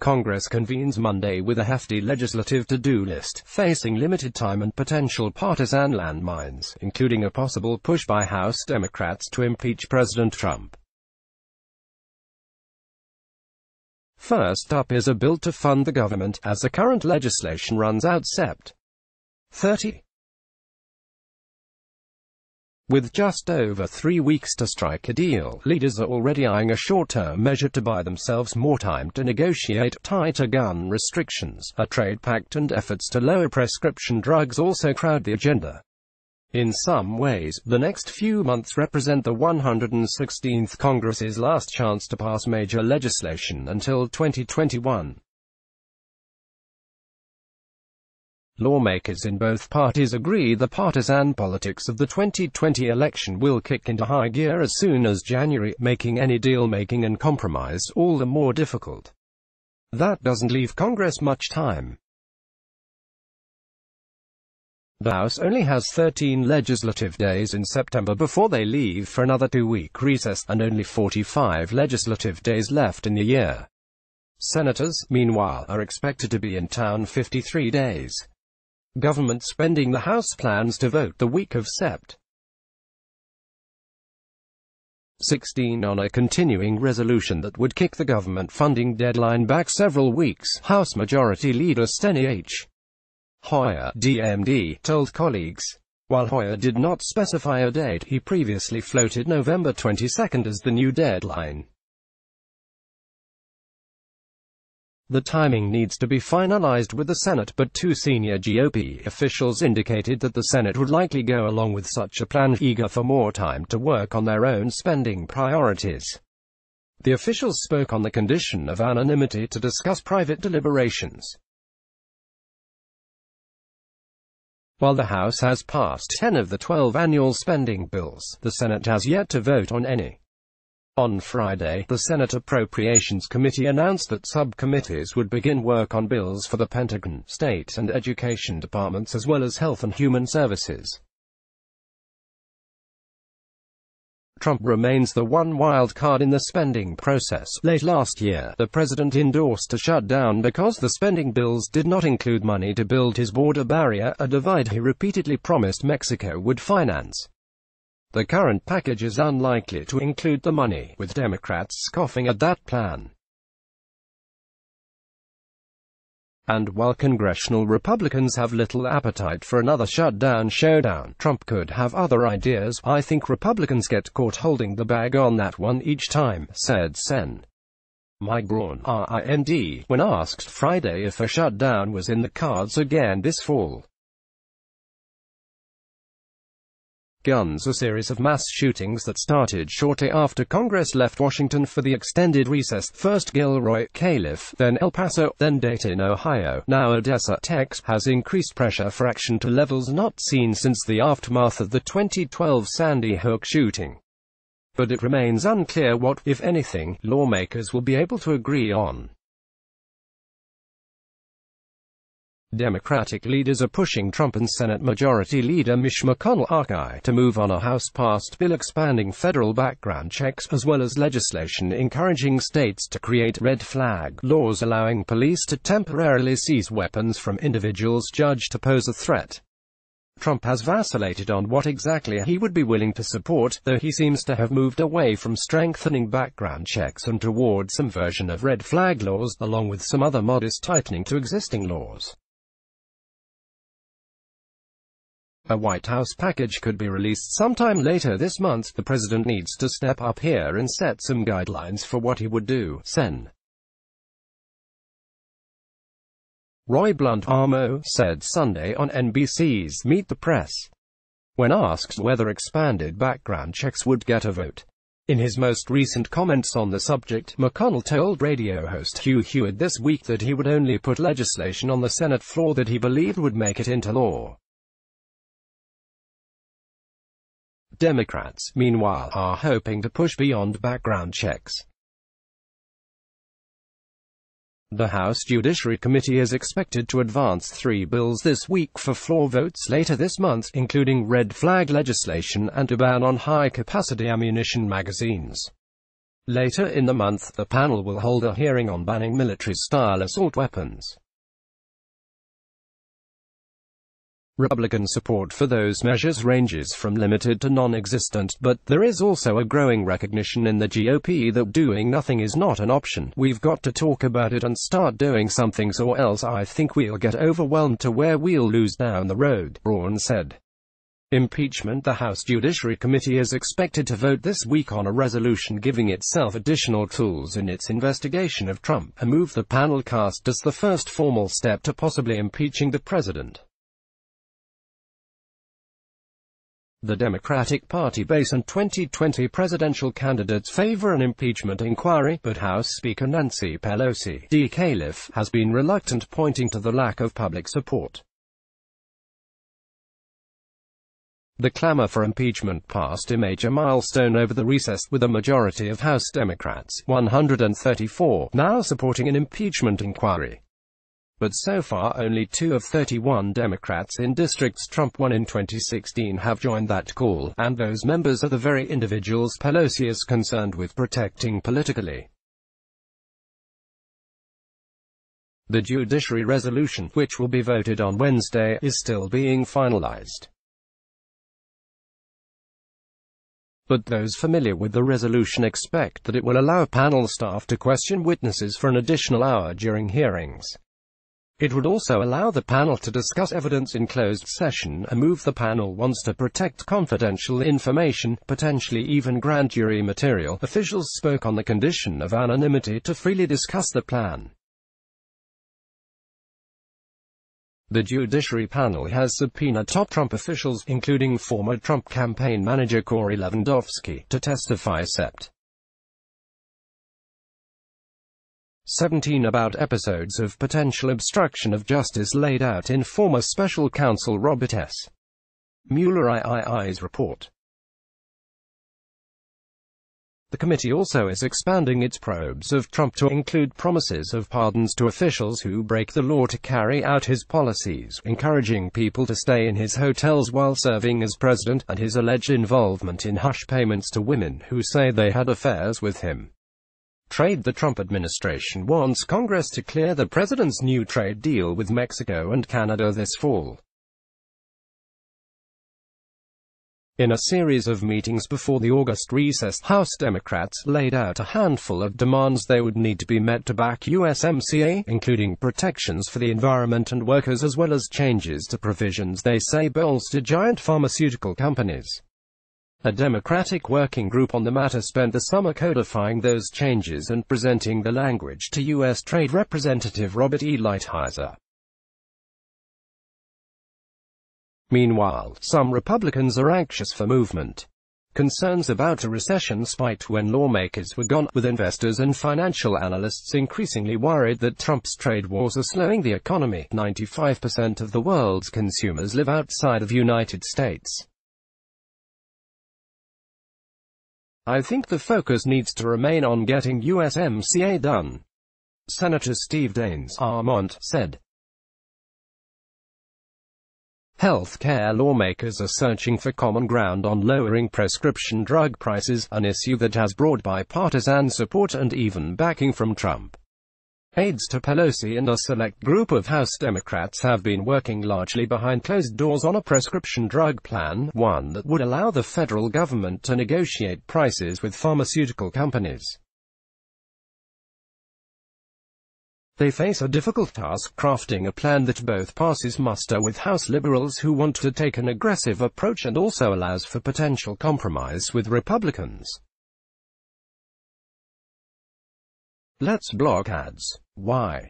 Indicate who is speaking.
Speaker 1: Congress convenes Monday with a hefty legislative to-do list, facing limited time and potential partisan landmines, including a possible push by House Democrats to impeach President Trump. First up is a bill to fund the government, as the current legislation runs out Sept. 30. With just over 3 weeks to strike a deal, leaders are already eyeing a short-term measure to buy themselves more time to negotiate tighter gun restrictions. A trade pact and efforts to lower prescription drugs also crowd the agenda. In some ways, the next few months represent the 116th Congress's last chance to pass major legislation until 2021. Lawmakers in both parties agree the partisan politics of the 2020 election will kick into high gear as soon as January, making any deal-making and compromise all the more difficult. That doesn't leave Congress much time. The House only has 13 legislative days in September before they leave for another 2-week recess, and only 45 legislative days left in the year. Senators, meanwhile, are expected to be in town 53 days. Government spending. The House plans to vote the week of Sept. 16 on a continuing resolution that would kick the government funding deadline back several weeks. House Majority Leader Steny H. Hoyer, DMD, told colleagues. While Hoyer did not specify a date, he previously floated November 22 as the new deadline. The timing needs to be finalized with the Senate, but two senior GOP officials indicated that the Senate would likely go along with such a plan, eager for more time to work on their own spending priorities. The officials spoke on the condition of anonymity to discuss private deliberations. While the House has passed 10 of the 12 annual spending bills, the Senate has yet to vote on any. On Friday, the Senate Appropriations Committee announced that subcommittees would begin work on bills for the Pentagon, State and Education departments as well as Health and Human Services. Trump remains the one wild card in the spending process. Late last year, the president endorsed a shutdown because the spending bills did not include money to build his border barrier, a divide he repeatedly promised Mexico would finance. The current package is unlikely to include the money, with Democrats scoffing at that plan. And while congressional Republicans have little appetite for another shutdown showdown, Trump could have other ideas. "I think Republicans get caught holding the bag on that one each time," said Sen. Mike Braun, RIND, when asked Friday if a shutdown was in the cards again this fall. Guns. A series of mass shootings that started shortly after Congress left Washington for the extended recess, first Gilroy, Calif., then El Paso, then Dayton, Ohio, now Odessa, Texas, has increased pressure for action to levels not seen since the aftermath of the 2012 Sandy Hook shooting. But it remains unclear what, if anything, lawmakers will be able to agree on. Democratic leaders are pushing Trump and Senate Majority Leader Mitch McConnell to move on a House-passed bill expanding federal background checks, as well as legislation encouraging states to create red flag laws allowing police to temporarily seize weapons from individuals judged to pose a threat. Trump has vacillated on what exactly he would be willing to support, though he seems to have moved away from strengthening background checks and toward some version of red flag laws, along with some other modest tightening to existing laws. A White House package could be released sometime later this month. The president needs to step up here and set some guidelines for what he would do, Sen. Roy Blunt, RMO, said Sunday on NBC's Meet the Press, when asked whether expanded background checks would get a vote. In his most recent comments on the subject, McConnell told radio host Hugh Hewitt this week that he would only put legislation on the Senate floor that he believed would make it into law. Democrats, meanwhile, are hoping to push beyond background checks. The House Judiciary Committee is expected to advance 3 bills this week for floor votes later this month, including red flag legislation and a ban on high-capacity ammunition magazines. Later in the month, the panel will hold a hearing on banning military-style assault weapons. Republican support for those measures ranges from limited to non-existent, but there is also a growing recognition in the GOP that doing nothing is not an option. We've got to talk about it and start doing something, or else I think we'll get overwhelmed to where we'll lose down the road, Braun said. Impeachment. The House Judiciary Committee is expected to vote this week on a resolution giving itself additional tools in its investigation of Trump, a move the panel cast as the first formal step to possibly impeaching the president. The Democratic Party base and 2020 presidential candidates favor an impeachment inquiry, but House Speaker Nancy Pelosi, D-Caliph, has been reluctant, pointing to the lack of public support. The clamor for impeachment passed a major milestone over the recess, with a majority of House Democrats, 134, now supporting an impeachment inquiry. But so far only 2 of 31 Democrats in districts Trump won in 2016 have joined that call, and those members are the very individuals Pelosi is concerned with protecting politically. The judiciary resolution, which will be voted on Wednesday, is still being finalized. But those familiar with the resolution expect that it will allow panel staff to question witnesses for an additional hour during hearings. It would also allow the panel to discuss evidence in closed session, a move the panel wants to protect confidential information, potentially even grand jury material. Officials spoke on the condition of anonymity to freely discuss the plan. The Judiciary Panel has subpoenaed top Trump officials, including former Trump campaign manager Corey Lewandowski, to testify. 17 about episodes of potential obstruction of justice laid out in former special counsel Robert S. Mueller's report. The committee also is expanding its probes of Trump to include promises of pardons to officials who break the law to carry out his policies, encouraging people to stay in his hotels while serving as president, and his alleged involvement in hush payments to women who say they had affairs with him. Trade. The Trump administration wants Congress to clear the president's new trade deal with Mexico and Canada this fall. In a series of meetings before the August recess, House Democrats laid out a handful of demands they would need to be met to back USMCA, including protections for the environment and workers, as well as changes to provisions they say bolster giant pharmaceutical companies. A Democratic working group on the matter spent the summer codifying those changes and presenting the language to U.S. Trade Representative Robert E. Lighthizer. Meanwhile, some Republicans are anxious for movement. Concerns about a recession spiked when lawmakers were gone, with investors and financial analysts increasingly worried that Trump's trade wars are slowing the economy. 95% of the world's consumers live outside of the United States. I think the focus needs to remain on getting USMCA done, Senator Steve Daines, Vermont, said. Healthcare lawmakers are searching for common ground on lowering prescription drug prices, an issue that has broad bipartisan support and even backing from Trump. Aides to Pelosi and a select group of House Democrats have been working largely behind closed doors on a prescription drug plan, one that would allow the federal government to negotiate prices with pharmaceutical companies. They face a difficult task crafting a plan that both passes muster with House liberals who want to take an aggressive approach and also allows for potential compromise with Republicans. Let's block ads. Why?